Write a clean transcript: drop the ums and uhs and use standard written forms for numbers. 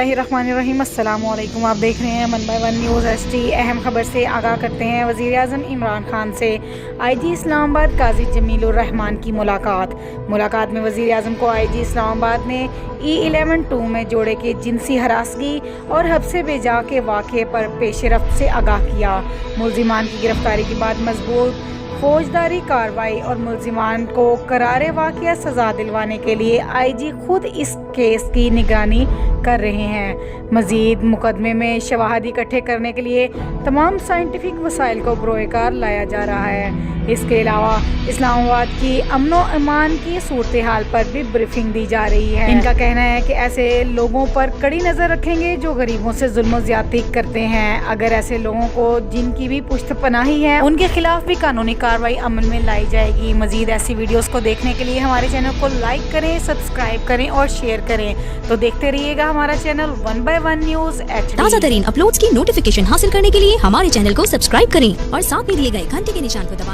बिस्मिल्लाहिर्रहमानिर्रहीम। अस्सलामुअलैकुम। आप देख रहे हैं 1/1 न्यूज़ ST। अहम खबर से आगाह करते हैं। वज़ीर आज़म इमरान खान से IG इस्लामाबाद काजी जमीलुर रहमान की मुलाकात में वज़ीर आज़म को IG इस्लामाबाद ने E11-2 में जोड़े के जिनसी हरासगी और हब्से बेजा के वाक़े पर पेशरफ्त से आगाह किया। मुल्ज़िमान की गिरफ्तारी के बाद मजबूत फौजदारी कार्रवाई और मुल्ज़िमान को करारे वाक़या सज़ा दिलवाने के लिए IG खुद इस केस की निगरानी कर रहे हैं। मज़ीद मुकदमे में शवाहद इकट्ठे करने के लिए तमाम साइंटिफिक वसाइल को बरोएकार लाया जा रहा है। इसके अलावा इस्लामाबाद की अमन व अमान की सूरत हाल पर भी ब्रीफिंग दी जा रही है। इनका कहना है कि ऐसे लोगों पर कड़ी नज़र रखेंगे जो गरीबों से जुल्म व ज़्यादती करते हैं। अगर ऐसे लोगों को जिनकी भी पुश्त पनाही है उनके खिलाफ भी कानूनी कार्रवाई अमल में लाई जाएगी। मज़ीद ऐसी वीडियोस को देखने के लिए हमारे चैनल को लाइक करें, सब्सक्राइब करें और शेयर करें। तो देखते रहिएगा हमारा चैनल 1/1 न्यूज़ HD। ताज़ा तरीन अपलोड्स की नोटिफिकेशन हासिल करने के लिए हमारे चैनल को सब्सक्राइब करें और साथ में दिए गए घंटे के निशान को दबाएं।